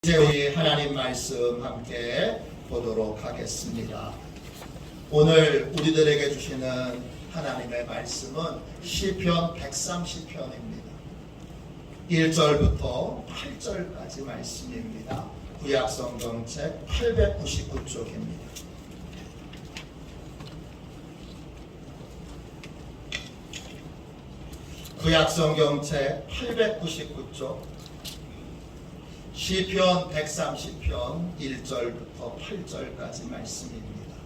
이제 우리 하나님 말씀 함께 보도록 하겠습니다. 오늘 우리들에게 주시는 하나님의 말씀은 시편 130편입니다. 1절부터 8절까지 말씀입니다. 구약성경책 899쪽입니다. 구약성경책 899쪽 시편 130편 1절부터 8절까지 말씀입니다.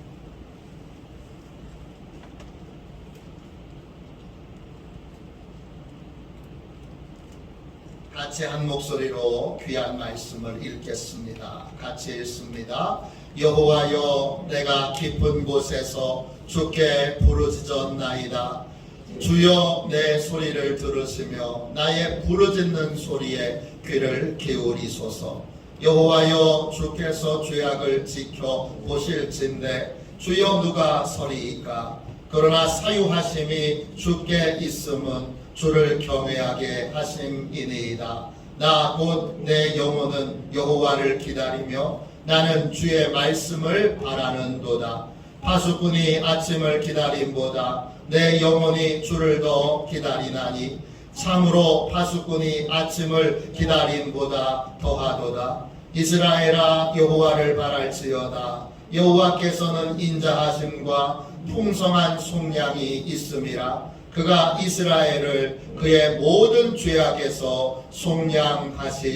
같이 한 목소리로 귀한 말씀을 읽겠습니다. 같이 읽습니다. 여호와여, 내가 깊은 곳에서 주께 부르짖었나이다. 주여, 내 소리를 들으시며 나의 부르짖는 소리에 귀를 기울이소서. 여호와여, 주께서 죄악을 지켜 보실진대 주여 누가 서리이까. 그러나 사유하심이 주께 있음은 주를 경외하게 하심이니이다. 나 곧 내 영혼은 여호와를 기다리며 나는 주의 말씀을 바라는도다. 파수꾼이 아침을 기다림보다 내 영혼이 주를 더 기다리나니 참으로 파수꾼이 아침을 기다림보다 더하도다. 이스라엘아, 여호와를 바랄지어다. 여호와께서는 인자하심과 풍성한 속량이 있음이라. 그가 이스라엘을 그의 모든 죄악에서 속량하시리로다.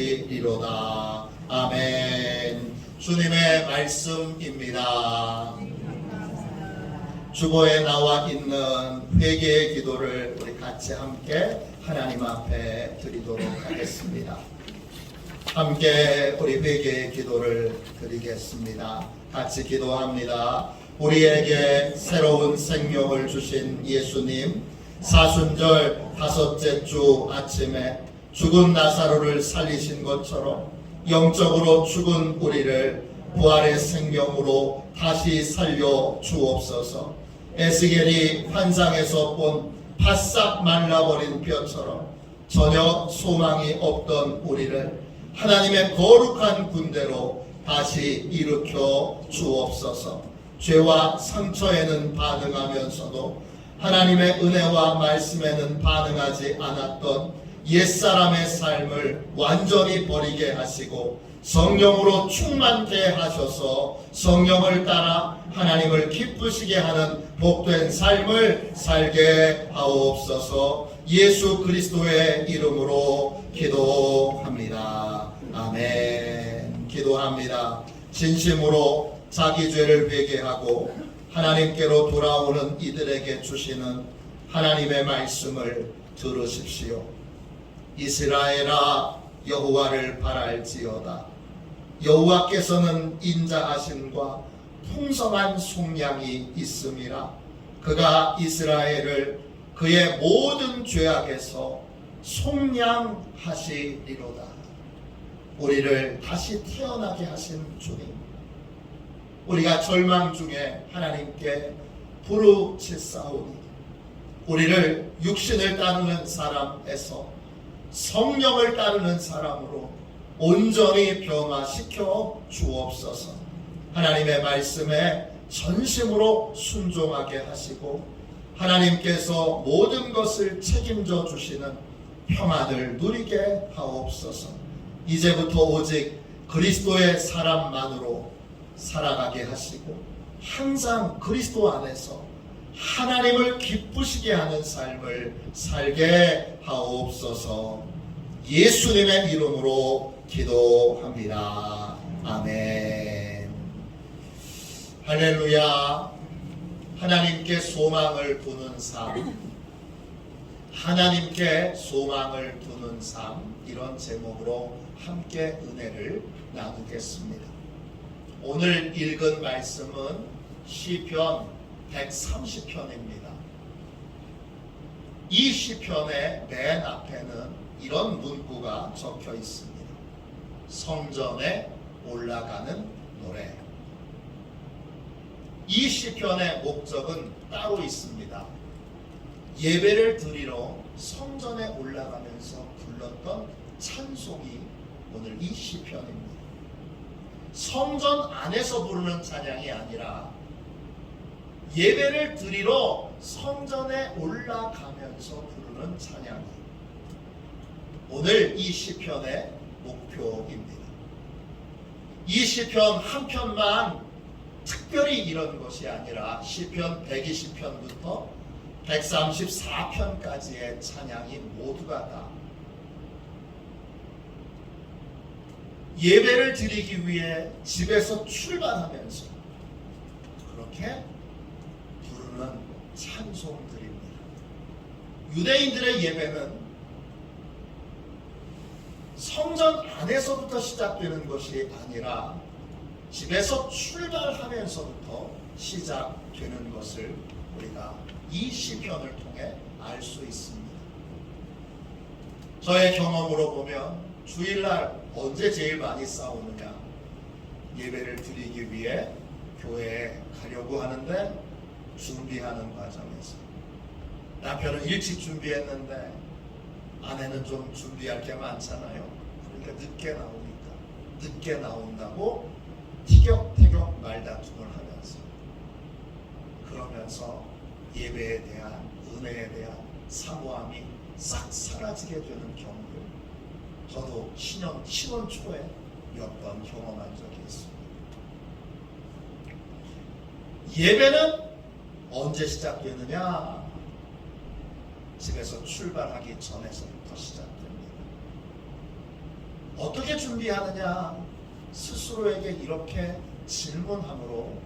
아멘. 주님의 말씀입니다. 주보에 나와 있는 회개의 기도를 우리 같이 함께 하나님 앞에 드리도록 하겠습니다. 함께 우리 회개의 기도를 드리겠습니다. 같이 기도합니다. 우리에게 새로운 생명을 주신 예수님, 사순절 다섯째 주 아침에 죽은 나사로를 살리신 것처럼 영적으로 죽은 우리를 부활의 생명으로 다시 살려 주옵소서. 에스겔이 환상에서 본 바싹 말라버린 뼈처럼 전혀 소망이 없던 우리를 하나님의 거룩한 군대로 다시 일으켜 주옵소서. 죄와 상처에는 반응하면서도 하나님의 은혜와 말씀에는 반응하지 않았던 옛사람의 삶을 완전히 버리게 하시고 성령으로 충만케 하셔서 성령을 따라 하나님을 기쁘시게 하는 복된 삶을 살게 하옵소서. 예수 그리스도의 이름으로 기도합니다. 아멘. 기도합니다. 진심으로 자기 죄를 회개하고 하나님께로 돌아오는 이들에게 주시는 하나님의 말씀을 들으십시오. 이스라엘아, 여호와를 바랄지어다. 여호와께서는 인자하심과 풍성한 속량이 있음이라. 그가 이스라엘을 그의 모든 죄악에서 속량하시리로다. 우리를 다시 태어나게 하신 주님, 우리가 절망 중에 하나님께 부르짖사오니 우리를 육신을 따르는 사람에서 성령을 따르는 사람으로 온전히 변화시켜 주옵소서. 하나님의 말씀에 전심으로 순종하게 하시고 하나님께서 모든 것을 책임져 주시는 평안을 누리게 하옵소서. 이제부터 오직 그리스도의 사람만으로 살아가게 하시고 항상 그리스도 안에서 하나님을 기쁘시게 하는 삶을 살게 하옵소서. 예수님의 이름으로 기도합니다. 아멘. 할렐루야. 하나님께 소망을 두는 삶, 하나님께 소망을 두는 삶, 이런 제목으로 함께 은혜를 나누겠습니다. 오늘 읽은 말씀은 시편 130편입니다. 이 시편의 맨 앞에는 이런 문구가 적혀 있습니다. 성전에 올라가는 노래. 이 시편의 목적은 따로 있습니다. 예배를 드리러 성전에 올라가면서 불렀던 찬송이 오늘 이 시편입니다. 성전 안에서 부르는 찬양이 아니라 예배를 드리러 성전에 올라가면서 부르는 찬양이 오늘 이 시편의 목표입니다. 이 시편 한 편만 특별히 이런 것이 아니라 시편 120편부터 134편까지의 찬양이 모두가 다 예배를 드리기 위해 집에서 출발하면서 그렇게 부르는 찬송들입니다. 유대인들의 예배는 성전 안에서부터 시작되는 것이 아니라 집에서 출발하면서부터 시작되는 것을 우리가 이 시편을 통해 알 수 있습니다. 저의 경험으로 보면 주일날 언제 제일 많이 싸우느냐? 예배를 드리기 위해 교회에 가려고 하는데 준비하는 과정에서 남편은 일찍 준비했는데 아내는 좀 준비할 게 많잖아요. 그러니까 늦게 나온다고 티격태격 말다툼을 그러면서 예배에 대한 은혜에 대한 사모함이 싹 사라지게 되는 경우를 저도 신혼 초에 몇 번 경험한 적이 있습니다. 예배는 언제 시작되느냐? 집에서 출발하기 전에서부터 시작됩니다. 어떻게 준비하느냐? 스스로에게 이렇게 질문함으로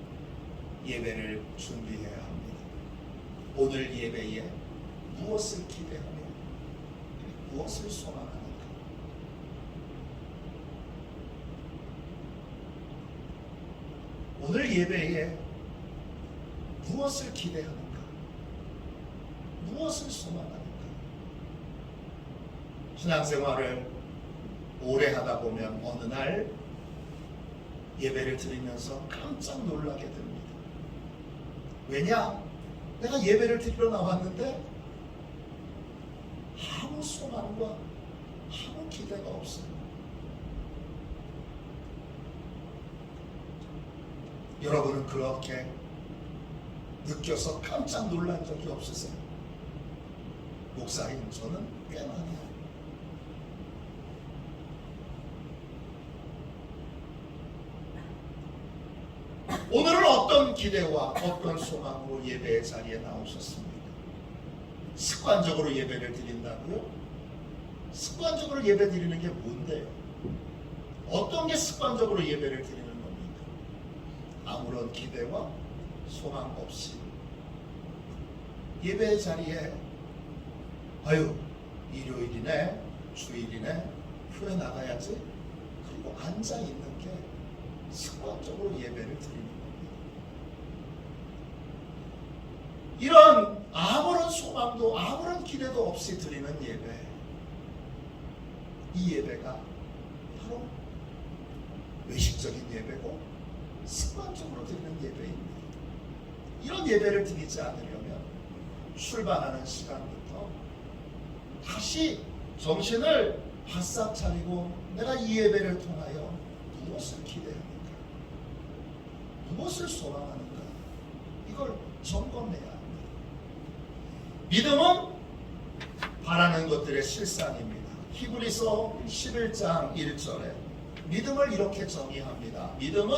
예배를 준비해야 합니다. 오늘 예배에 무엇을 기대하며 무엇을 소망하는가? 오늘 예배에 무엇을 기대하는가? 무엇을 소망하는가? 신앙생활을 오래 하다 보면 어느 날 예배를 드리면서 깜짝 놀라게 됩니다. 왜냐? 내가 예배를 드리러 나왔는데 아무 소망과 아무 기대가 없어요. 여러분은 그렇게 느껴서 깜짝 놀란 적이 없으세요? 목사님, 저는 꽤 많아요. 오늘은 어떤 기대와 어떤 소망으로 예배의 자리에 나오셨습니까? 습관적으로 예배를 드린다고요? 습관적으로 예배 드리는 게 뭔데요? 어떤 게 습관적으로 예배를 드리는 겁니까? 아무런 기대와 소망 없이 예배의 자리에 일요일이네, 주일이네, 교회 나가야지, 그리고 앉아있는 게 습관적으로 예배를 드리는 겁니다. 이런 아무런 소망도 아무런 기대도 없이 드리는 예배, 이 예배가 바로 외식적인 예배고 습관적으로 드리는 예배입니다. 이런 예배를 드리지 않으려면 출발하는 시간부터 다시 정신을 바싹 차리고 내가 이 예배를 통하여 무엇을 기대하는가, 무엇을 소망하는가, 이걸 점검해야 합니다. 믿음은 바라는 것들의 실상입니다. 히브리서 11장 1절에 믿음을 이렇게 정의합니다. 믿음은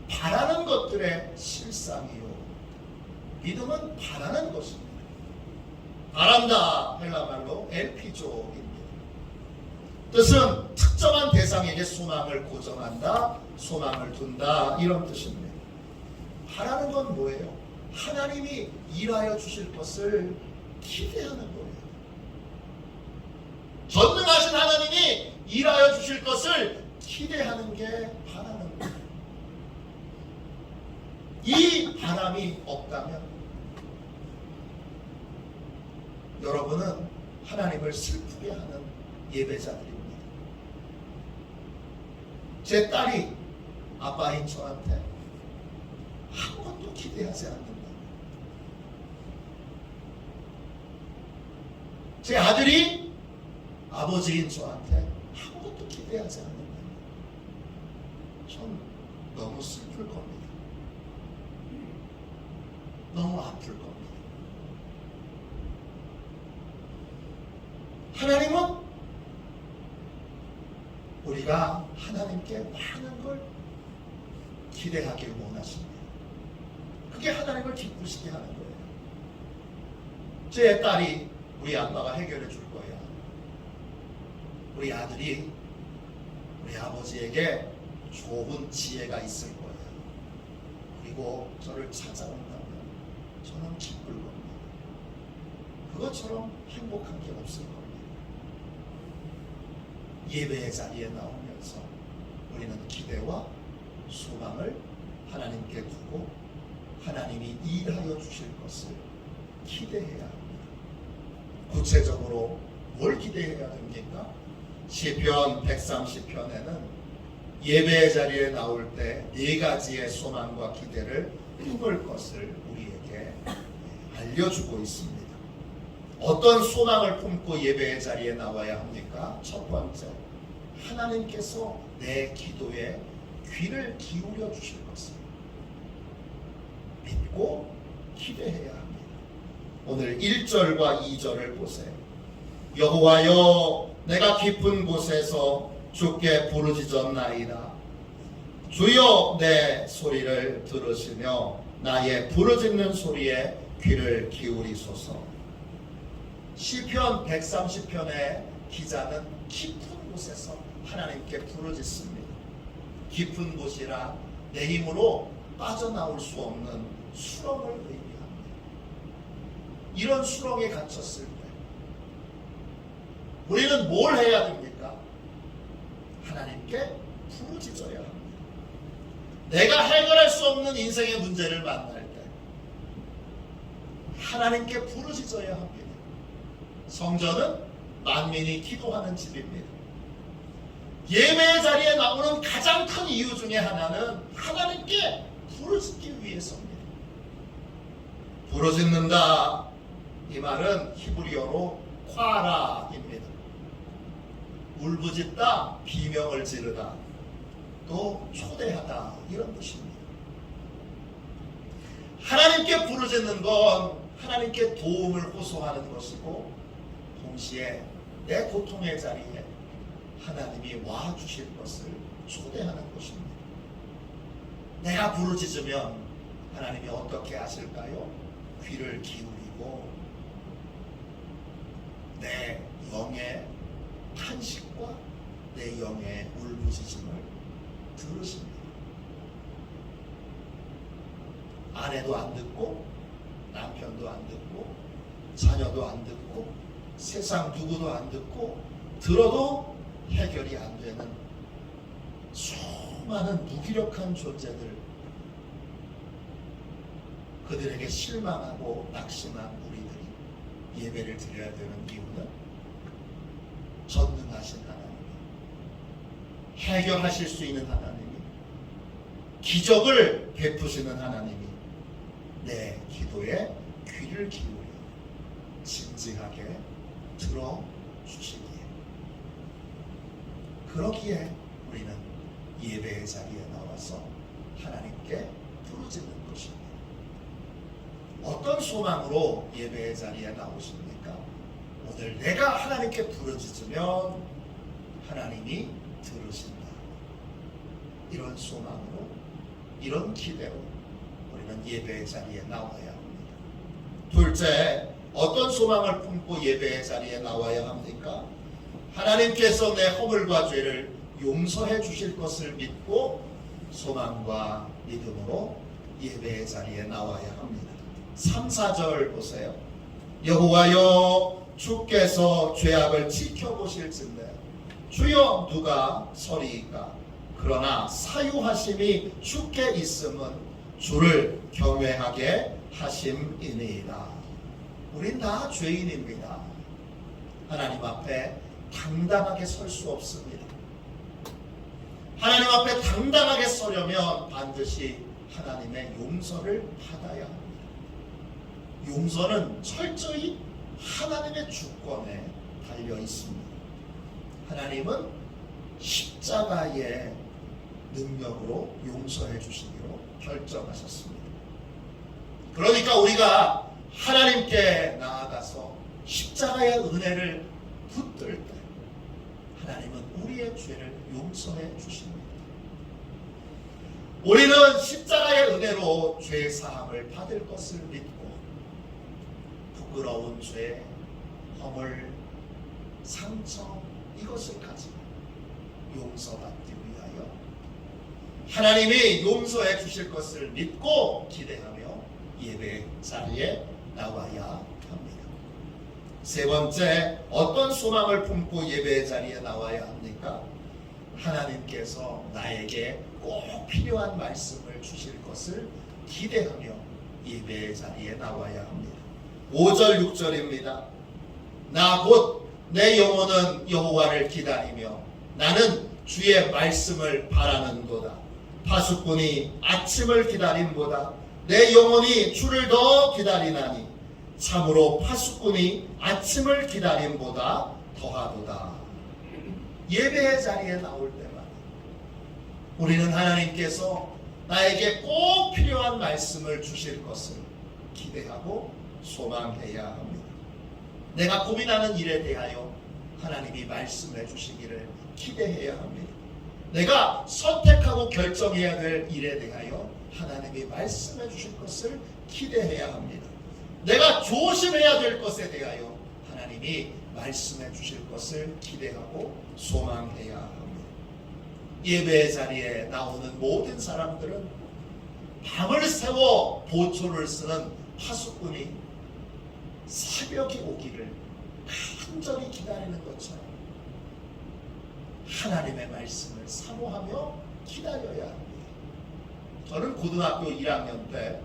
바라는 것들의 실상이요. 믿음은 바라는 것입니다. 바란다, 헬라말로 엘피조입니다. 뜻은 특정한 대상에게 소망을 고정한다, 소망을 둔다, 이런 뜻입니다. 바라는 건 뭐예요? 하나님이 일하여 주실 것을 기대하는 거예요. 전능하신 하나님이 일하여 주실 것을 기대하는 게 바라는 거예요. 이 바람이 없다면 여러분은 하나님을 슬프게 하는 예배자들입니다. 제 딸이 아빠인 저한테 아무것도 기대하지 않는다. 제 아들이 아버지인 저한테 아무것도 기대하지 않는다. 전 너무 슬플 겁니다. 너무 아플 겁니다. 하나님은 우리가 하나님께 많은 걸 기대하길 원하십니다. 그게 하나님을 기쁘시게 하는 거예요. 제 딸이 우리 아빠가 해결해 줄 거야. 우리 아들이 우리 아버지에게 좋은 지혜가 있을 거야. 그리고 저를 찾아온다면 저는 기쁠 겁니다. 그것처럼 행복한 게 없을 겁니다. 예배의 자리에 나오면서 우리는 기대와 소망을 하나님께 두고 하나님이 일하여 주실 것을 기대해야 합니다. 구체적으로 뭘 기대해야 됩니까? 시편 130편에는 예배의 자리에 나올 때 네 가지의 소망과 기대를 품을 것을 우리에게 알려주고 있습니다. 어떤 소망을 품고 예배의 자리에 나와야 합니까? 첫 번째, 하나님께서 내 기도에 귀를 기울여 주실 것을 믿고 기대해야 합니다. 오늘 1절과 2절을 보세요. 여호와여, 내가 깊은 곳에서 주께 부르짖었나이다. 주여, 내 소리를 들으시며 나의 부르짖는 소리에 귀를 기울이소서. 시편 130편의 기자는 깊은 곳에서 하나님께 부르짖습니다. 깊은 곳이라 내 힘으로 빠져나올 수 없는 수렁을 의미합니다. 이런 수렁에 갇혔을 때 우리는 뭘 해야 됩니까? 하나님께 부르짖어야 합니다. 내가 해결할 수 없는 인생의 문제를 만날 때 하나님께 부르짖어야 합니다. 성전은 만민이 기도하는 집입니다. 예배의 자리에 나오는 가장 큰 이유 중에 하나는 하나님께 부르짖기 위해서입니다. 부르짖는다, 이 말은 히브리어로 콰라입니다. 울부짖다, 비명을 지르다, 또 초대하다, 이런 뜻입니다. 하나님께 부르짖는 건 하나님께 도움을 호소하는 것이고, 동시에 내 고통의 자리에 하나님이 와주실 것을 초대하는 것입니다. 내가 부르짖으면 하나님이 어떻게 하실까요? 귀를 기울이고 내 영의 탄식과 내 영의 울부짖음을 들으십니다. 아내도 안 듣고 남편도 안 듣고 자녀도 안 듣고 세상 누구도 안 듣고 들어도 해결이 안 되는 수많은 무기력한 존재들, 그들에게 실망하고 낙심한 우리들이 예배를 드려야 되는 이유는 전능하신 하나님이, 해결하실 수 있는 하나님이, 기적을 베푸시는 하나님이 내 기도에 귀를 기울여 진지하게 들어주시기에, 그러기에 우리는 예배의 자리에 나와서 하나님께 부르짖는 것입니다. 어떤 소망으로 예배의 자리에 나오십니까? 오늘 내가 하나님께 부르짖으면 하나님이 들으신다. 이런 소망으로, 이런 기대로 우리는 예배의 자리에 나와야 합니다. 둘째, 어떤 소망을 품고 예배의 자리에 나와야 합니까? 하나님께서 내 허물과 죄를 용서해 주실 것을 믿고 소망과 믿음으로 예배의 자리에 나와야 합니다. 3, 4절 보세요. 여호와여, 주께서 죄악을 지켜보실진대 주여 누가 서리이까? 그러나 사유하심이 주께 있음은 주를 경외하게 하심이니이다. 우린 다 죄인입니다. 하나님 앞에 당당하게 설 수 없습니다. 하나님 앞에 당당하게 서려면 반드시 하나님의 용서를 받아야 합니다. 용서는 철저히 하나님의 주권에 달려 있습니다. 하나님은 십자가의 능력으로 용서해 주시기로 결정하셨습니다. 그러니까 우리가 하나님께 나아가서 십자가의 은혜를 붙들 때 하나님은 우리의 죄를 용서해 주십니다. 우리는 십자가의 은혜로 죄 사함을 받을 것을 믿고 부끄러운 죄, 허물, 상처 이것을 가지고 용서받기 위하여 하나님이 용서해 주실 것을 믿고 기대하며 예배 자리에 나와야 합니다. 세 번째, 어떤 소망을 품고 예배 자리에 나와야 합니까? 하나님께서 나에게 꼭 필요한 말씀을 주실 것을 기대하며 예배 자리에 나와야 합니다. 5절 6절입니다. 나 곧 내 영혼은 여호와를 기다리며 나는 주의 말씀을 바라는도다. 파수꾼이 아침을 기다림보다 내 영혼이 주를 더 기다리나니 참으로 파수꾼이 아침을 기다림보다 더하도다. 예배의 자리에 나올 때마다 우리는 하나님께서 나에게 꼭 필요한 말씀을 주실 것을 기대하고 소망해야 합니다. 내가 고민하는 일에 대하여 하나님이 말씀해 주시기를 기대해야 합니다. 내가 선택하고 결정해야 될 일에 대하여 하나님이 말씀해 주실 것을 기대해야 합니다. 내가 조심해야 될 것에 대하여 하나님이 말씀해 주실 것을 기대하고 소망해야 합니다. 예배의 자리에 나오는 모든 사람들은 밤을 새워 보초를 쓰는 파수꾼이 새벽이 오기를 간절히 기다리는 것처럼 하나님의 말씀을 사모하며 기다려야 합니다. 저는 고등학교 1학년 때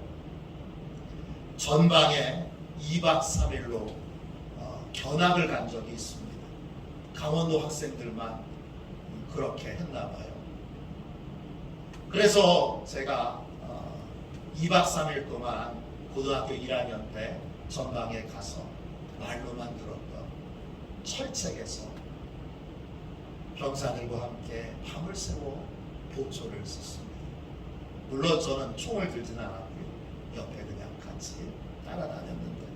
전방에 2박 3일로 견학을 간 적이 있습니다. 강원도 학생들만 그렇게 했나 봐요. 그래서 제가 2박 3일 동안 고등학교 1학년 때 전방에 가서 말로만 들었던 철책에서 병사들과 함께 밤을 새워 보초를 썼습니다. 물론 저는 총을 들지는 않았고요. 옆에 그냥 같이 따라다녔는데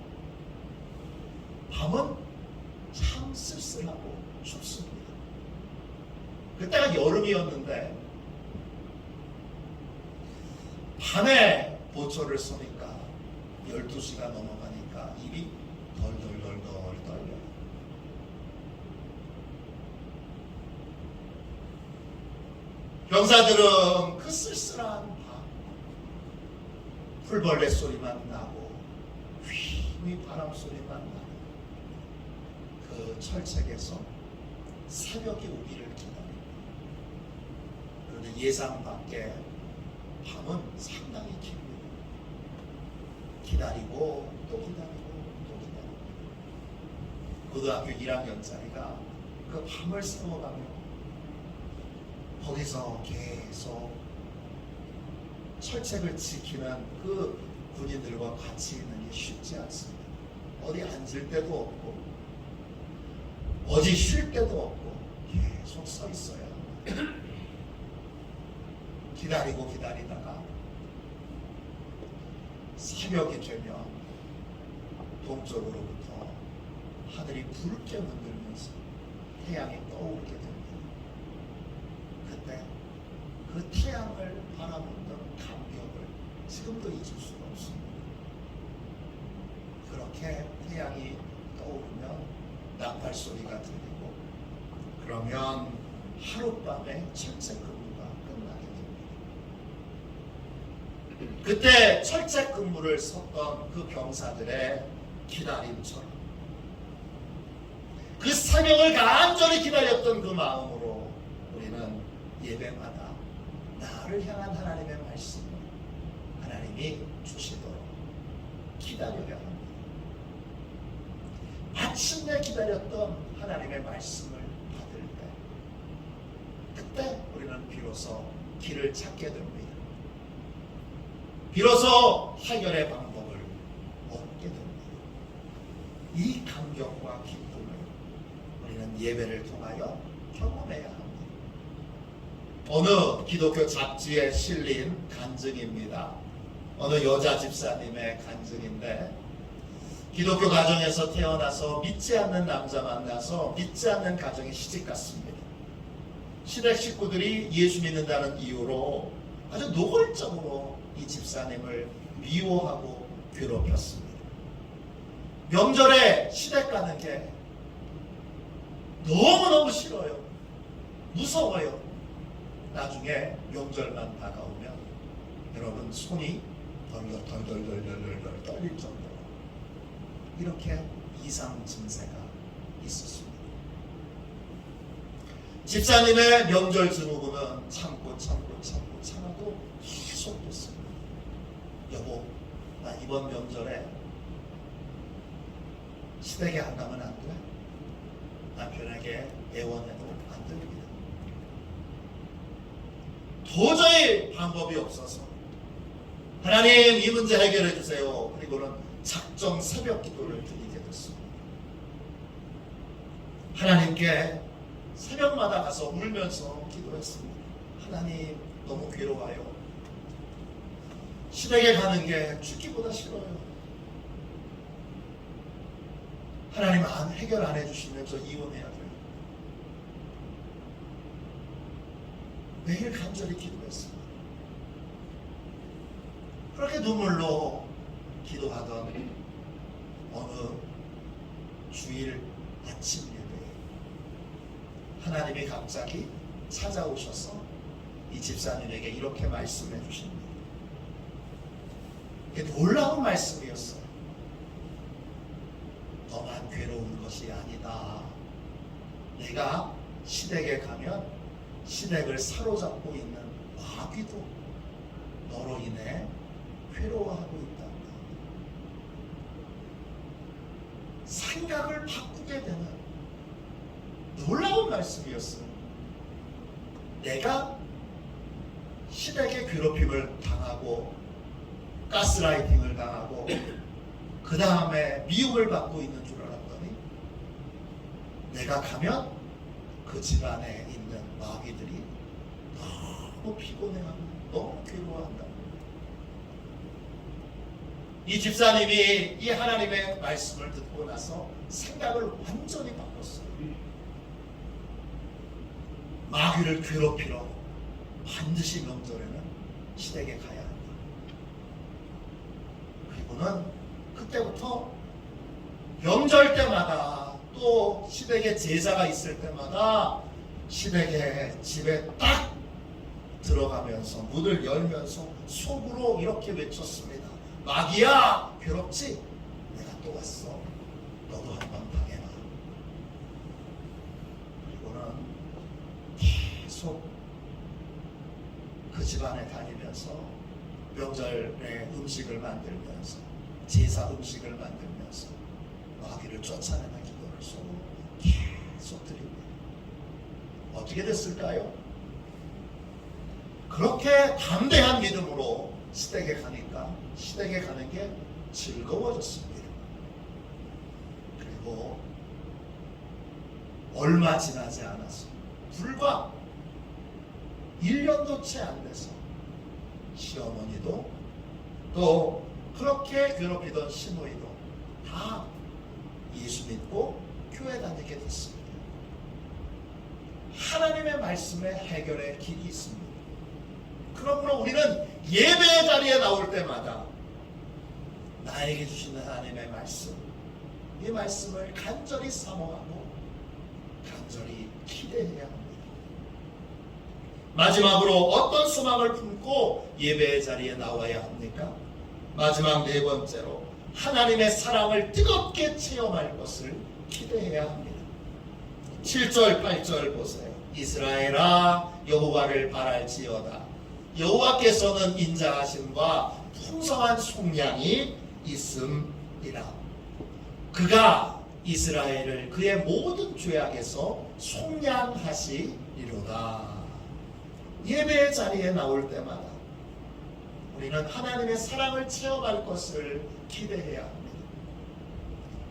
밤은 참 쓸쓸하고 춥습니다. 그때가 여름이었는데 밤에 보초를 쏘니까 12시가 넘어가니까 입이 덜덜덜덜 떨려요. 병사들은 그 쓸쓸한 밤 풀벌레 소리만 나고 휘 바람 소리만 나고 그 철책에서 새벽이 오기를 기다립니다. 그런데 예상 밖에 밤은 상당히 깁니다. 기다리고 또 기다리고 또 기다리고 고등학교 1학년짜리가 그 밤을 새워가며 거기서 계속 철책을 지키는 그 군인들과 같이 있는 게 쉽지 않습니다. 어디 앉을 데도 없고 어디 쉴 데도 없고 계속 서 있어야 합니다. 기다리고 기다리다가 새벽이 되면 동쪽으로부터 하늘이 붉게 물들면서 태양이 떠오르게 됩니다. 그때 그 태양을 바라보던 감격을 지금도 잊을 수가 없습니다. 그렇게 태양이 떠오르면 나팔 소리가 들리고 그러면 하룻밤에 철책 근무가 끝나게 됩니다. 그때 철책 근무를 섰던 그 병사들의 기다림처럼 그 사명을 간절히 기다렸던 그 마음으로 우리는 예배마다 나를 향한 하나님의 말씀을 하나님이 주시도록 기다려야 합니다. 마침내 기다렸던 하나님의 말씀을 받을 때 그때 우리는 비로소 길을 찾게 됩니다. 비로소 해결의 방법을 얻게 됩니다. 이 감격과 기쁨을 우리는 예배를 통하여 경험해야 합니다. 어느 기독교 잡지에 실린 간증입니다. 어느 여자 집사님의 간증인데, 기독교 가정에서 태어나서 믿지 않는 남자 만나서 믿지 않는 가정에 시집갔습니다. 시댁 식구들이 예수 믿는다는 이유로 아주 노골적으로 이 집사님을 미워하고 괴롭혔습니다. 명절에 시댁 가는 게 너무너무 싫어요. 무서워요. 나중에 명절만 다가오면 여러분 손이 덜덜덜덜덜덜 떨릴 정도로 이렇게 이상 증세가 있었습니다. 집사님의 명절 증후군은 참고 참아도 계속 됐습니다. 여보, 나 이번 명절에 시댁에 안 가면 안 돼? 남편에게 애원해도 안 됩니다. 도저히 방법이 없어서 하나님 이 문제 해결해 주세요. 그리고는 작정 새벽 기도를 드리게 됐습니다. 하나님께 새벽마다 가서 울면서 기도했습니다. 하나님 너무 괴로워요. 시댁에 가는 게 죽기보다 싫어요. 하나님 해결 안 해주시면 저 이혼해야 돼요. 매일 간절히 기도했습니다. 그렇게 눈물로 기도하던 어느 주일 아침 예배에 하나님이 갑자기 찾아오셔서 이 집사님에게 이렇게 말씀해 주십니다. 이게 놀라운 말씀이었어요. 너만 괴로운 것이 아니다. 내가 시댁에 가면 시댁을 사로잡고 있는 마귀도 너로 인해 괴로워하고 있다. 생각을 바꾸게 되는 놀라운 말씀이었어요. 내가 시댁의 괴롭힘을 당하고 가스라이팅을 당하고 그 다음에 미움을 받고 있는 줄 알았더니 내가 가면 그 집안에 있는 마귀들이 너무 피곤해하고 너무 괴로워한다. 이 집사님이 이 하나님의 말씀을 듣고 나서 생각을 완전히 바꿨어요. 마귀를 괴롭히러 반드시 명절에는 시댁에 가야 한다. 그리고는 그때부터 명절 때마다 또 시댁에 제사가 있을 때마다 시댁에 집에 딱 들어가면서 문을 열면서 속으로 이렇게 외쳤습니다. 마귀야 괴롭지? 내가 또 왔어. 너도 한번 당해라. 그리고는 계속 그 집안에 다니면서 명절에 음식을 만들면서 제사 음식을 만들면서 마귀를 쫓아내는 기도를 속으로 계속 드립니다. 어떻게 됐을까요? 그렇게 담대한 믿음으로 시댁에 가니까 시댁에 가는 게 즐거워졌습니다. 그리고 얼마 지나지 않아서 불과 1년도 채 안 돼서 시어머니도 또 그렇게 괴롭히던 시누이도 다 예수 믿고 교회 다니게 됐습니다. 하나님의 말씀에 해결의 길이 있습니다. 그러므로 우리는 예배 자리에 나올 때마다 나에게 주시는 하나님의 말씀, 이 말씀을 간절히 사모하고 간절히 기대해야 합니다. 마지막으로 어떤 소망을 품고 예배의 자리에 나와야 합니까? 마지막 네 번째로 하나님의 사랑을 뜨겁게 체험할 것을 기대해야 합니다. 7절 8절 보세요. 이스라엘아 여호와를 바랄지어다. 여호와께서는 인자하심과 풍성한 속량이 있음이라. 그가 이스라엘을 그의 모든 죄악에서 속량하시리로다. 예배의 자리에 나올 때마다 우리는 하나님의 사랑을 체험할 것을 기대해야 합니다.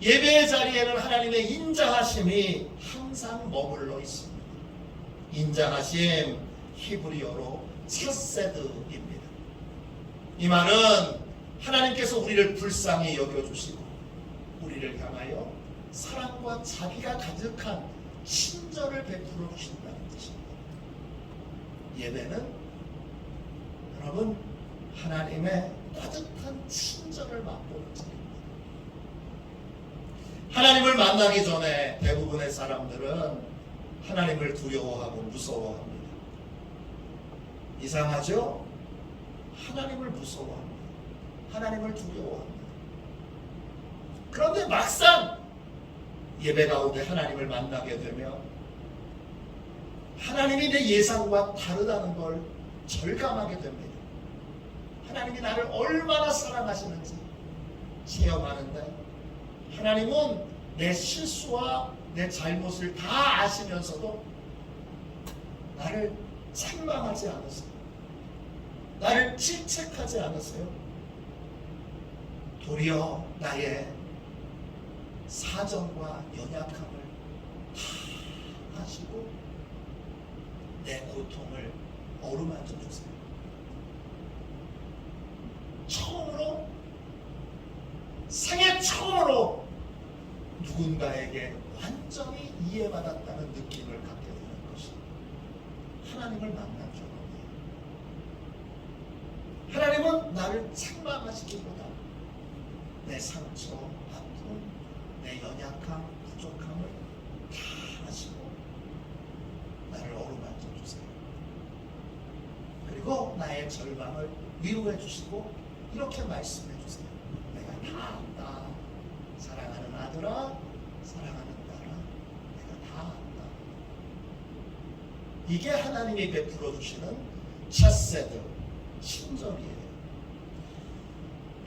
예배의 자리에는 하나님의 인자하심이 항상 머물러 있습니다. 인자하심, 히브리어로 차세드입니다. 이 말은 하나님께서 우리를 불쌍히 여겨주시고 우리를 향하여 사랑과 자비가 가득한 친절을 베풀어 주신다는 뜻입니다. 예배는 여러분 하나님의 따뜻한 친절을 맛보는 자리입니다. 하나님을 만나기 전에 대부분의 사람들은 하나님을 두려워하고 무서워합니다. 이상하죠? 하나님을 무서워합니다. 하나님을 두려워합니다. 그런데 막상 예배 가운데 하나님을 만나게 되면 하나님이 내 예상과 다르다는 걸 절감하게 됩니다. 하나님이 나를 얼마나 사랑하시는지 체험하는데 하나님은 내 실수와 내 잘못을 다 아시면서도 나를 책망하지 않으세요. 나를 질책하지 않으세요. 도리어 나의 사정과 연약함을 다 아시고 내 고통을 어루만져 주세요. 처음으로 생애 처음으로 누군가에게 완전히 이해받았다는 느낌을 갖게 되는 것이 하나님을 만난 경험이에요. 하나님은 나를 책망하시기보다 내 상처, 아픔, 내 연약함, 부족함을 다 아시고 나를 어루만져 주세요. 그리고 나의 절망을 위로해 주시고 이렇게 말씀해 주세요. 내가 다 안다. 사랑하는 아들아, 사랑하는 딸아, 내가 다 안다. 이게 하나님이 베풀어 주시는 차세드, 친절이에요.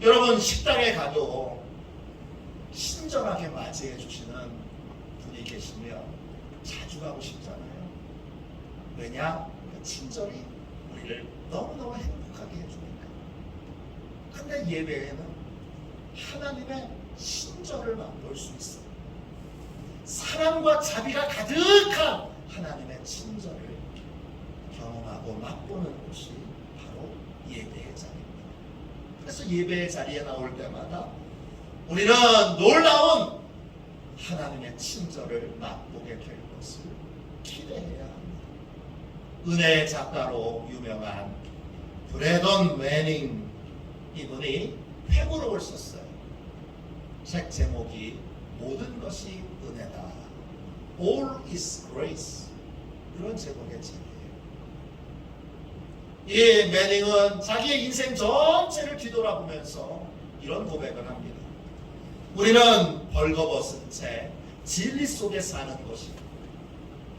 여러분 식당에 가도 친절하게 맞이해 주시는 분이 계시면 자주 가고 싶잖아요. 왜냐? 그 친절이 우리를 너무너무 행복하게 해주니까. 근데 예배에는 하나님의 친절을 맛볼 수 있어요. 사랑과 자비가 가득한 하나님의 친절을 경험하고 맛보는 곳이 바로 예배의 자리입니다. 그래서 예배의 자리에 나올 때마다 우리는 놀라운 하나님의 친절을 맛보게 될 것을 기대해야 합니다. 은혜의 작가로 유명한 브래던 매닝 이분이 회고록을 썼어요. 책 제목이 모든 것이 은혜다. All is grace. 이런 제목의 책이에요. 이 매닝은 자기의 인생 전체를 뒤돌아보면서 이런 고백을 합니다. 우리는 벌거벗은 채 진리 속에 사는 것이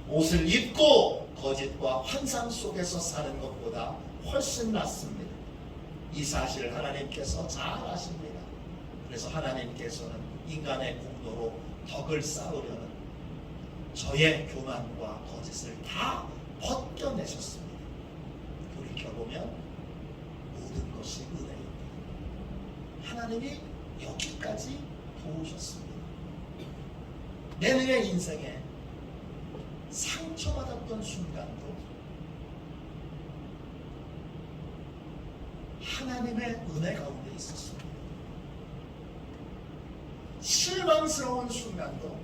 옷을 입고 거짓과 환상 속에서 사는 것보다 훨씬 낫습니다. 이 사실을 하나님께서 잘 아십니다. 그래서 하나님께서는 인간의 공로로 덕을 쌓으려는 저의 교만과 거짓을 다 벗겨내셨습니다. 돌이켜보면 모든 것이 은혜입니다. 하나님이 여기까지 도우셨습니다. 내 인생에 상처받았던 순간도 하나님의 은혜 가운데 있었습니다. 실망스러운 순간도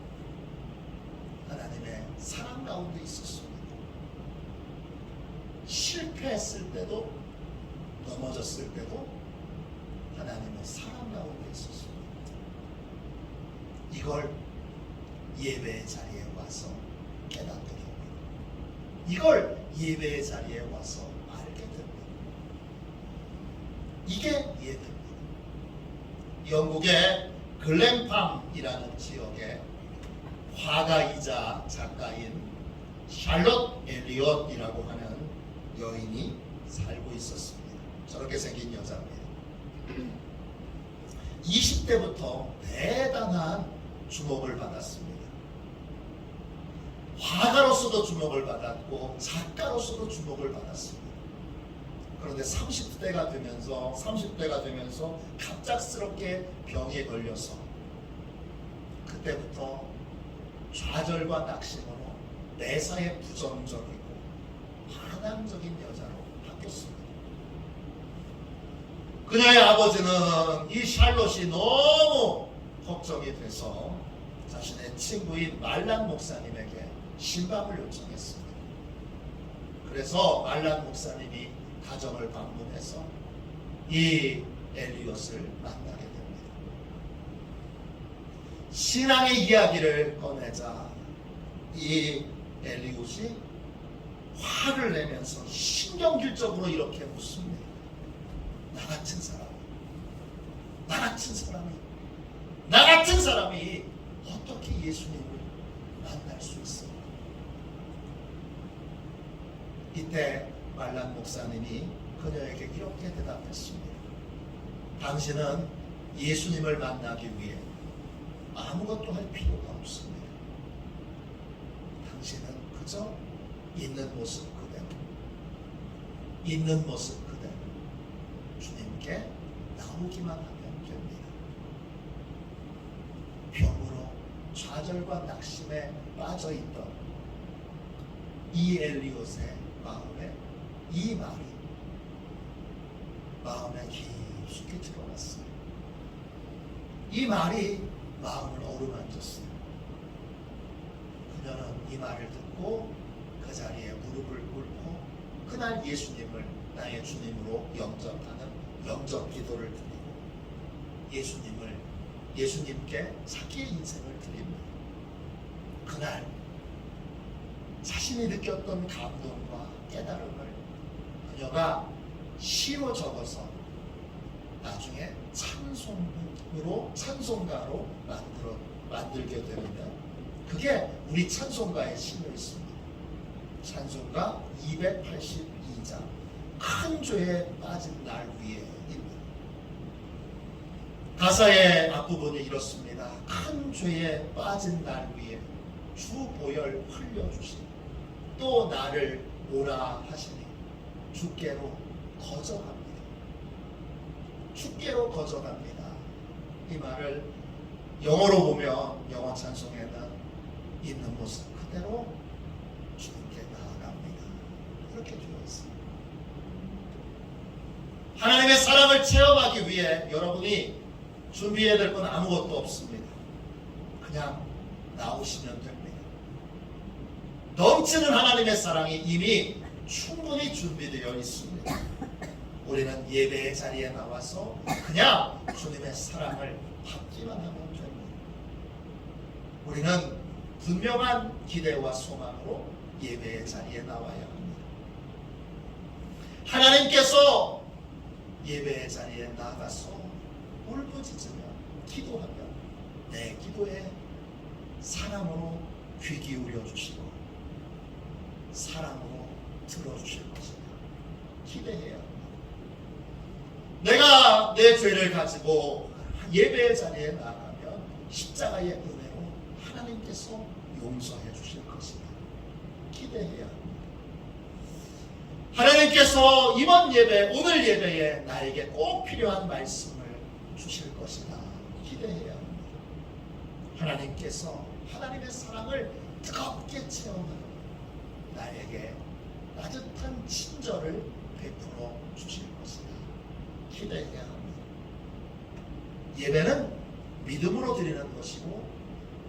하나님의 사랑 가운데 있었습니다. 실패했을 때도 넘어졌을 때도 하나님의 사랑 가운데 있었습니다. 이걸 예배의 자리에 와서 깨닫게 됩니다. 이걸 예배의 자리에 와서 알게 됩니다. 이게 예배입니다. 영국의 글램팜이라는 지역에 화가이자 작가인 샬롯 엘리엇이라고 하는 여인이 살고 있었습니다. 저렇게 생긴 여자입니다. 20대부터 대단한 주목을 받았습니다. 화가로서도 주목을 받았고 작가로서도 주목을 받았습니다. 그런데 30대가 되면서 갑작스럽게 병에 걸려서 그때부터 좌절과 낙심으로 매사에 부정적이고 반항적인 여자로 바뀌었습니다. 그녀의 아버지는 이 샬롯이 너무 걱정이 돼서 자신의 친구인 말란 목사님에게 신방을 요청했습니다. 그래서 말란 목사님이 가정을 방문해서 이 엘리엇을 만나게 됩니다. 신앙의 이야기를 꺼내자 이 엘리엇이 화를 내면서 신경질적으로 이렇게 묻습니다. 나 같은 사람이 어떻게 예수님을 만날 수 있습니까? 이때 말란 목사님이 그녀에게 이렇게 대답했습니다. 당신은 예수님을 만나기 위해 아무것도 할 필요가 없습니다. 당신은 그저 있는 모습 그대로 주님께 나오기만 하면 됩니다. 병으로 좌절과 낙심에 빠져있던 이 엘리옷의 마음에 이 말이 마음에 깊숙이 들어갔어요. 이 말이 마음을 어루만졌어요. 그녀는 이 말을 듣고 그 자리에 무릎을 꿇고 그날 예수님을 나의 주님으로 영접하는 영접 기도를 드리고 예수님께 자기의 인생을 드립니다. 그날 자신이 느꼈던 감동과 깨달음을 그녀가 시로 적어서 나중에 찬송가로 만들게 되면 그게 우리 찬송가의 시였습니다. 찬송가 282장 큰 죄에 빠진 날 위에입니다. 가사의 앞부분이 이렇습니다. 큰 죄에 빠진 날 위에 주 보혈 흘려주시니 또 나를 오라 하시니 주께로 거저갑니다. 이 말을 영어로 보면 영어 찬송에는 있는 모습 그대로 주님께 나아갑니다. 이렇게 되어 있습니다. 하나님의 사랑을 체험하기 위해 여러분이 준비해야 될 건 아무것도 없습니다. 그냥 나오시면 됩니다. 넘치는 하나님의 사랑이 이미 충분히 준비되어 있습니다. 우리는 예배의 자리에 나와서 그냥 주님의 사랑을 받기만 하면 됩니다. 우리는 분명한 기대와 소망으로 예배의 자리에 나와야 합니다. 하나님께서 예배의 자리에 나가서 울부짖으며 기도하며 내 기도에 사랑으로 귀 기울여 주시고 사랑으로 들어주실 것이다. 기대해야 합니다. 내가 내 죄를 가지고 예배의 자리에 나가면 십자가의 은혜로 하나님께서 용서해 주실 것이다. 기대해야 합니다. 하나님께서 이번 예배, 오늘 예배에 나에게 꼭 필요한 말씀을 주실 것이다. 기대해야 합니다. 하나님께서 하나님의 사랑을 뜨겁게 체험하는 나에게 따뜻한 친절을 베풀어 주실 것이다. 기대해야 합니다. 예배는 믿음으로 드리는 것이고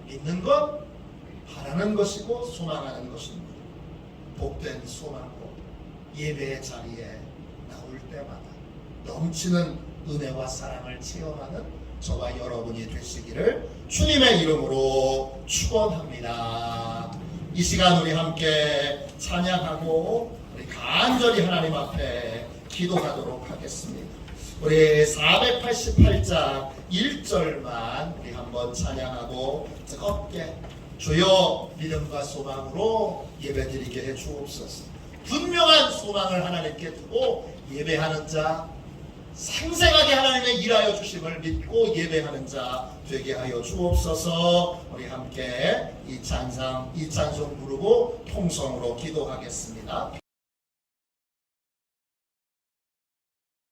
믿는 것, 바라는 것이고 소망하는 것입니다. 복된 소망으로 예배의 자리에 나올 때마다 넘치는 은혜와 사랑을 체험하는 저와 여러분이 되시기를 주님의 이름으로 축원합니다. 이 시간 우리 함께 찬양하고 우리 간절히 하나님 앞에 기도하도록 하겠습니다. 우리 488장 1절만 우리 한번 찬양하고 뜨겁게 주여 믿음과 소망으로 예배드리게 해 주옵소서. 분명한 소망을 하나님께 두고 예배하는 자, 생생하게 하나님의 일하여 주심을 믿고 예배하는 자 되게 하여 주옵소서. 우리 함께 이 찬송 부르고 통성으로 기도하겠습니다.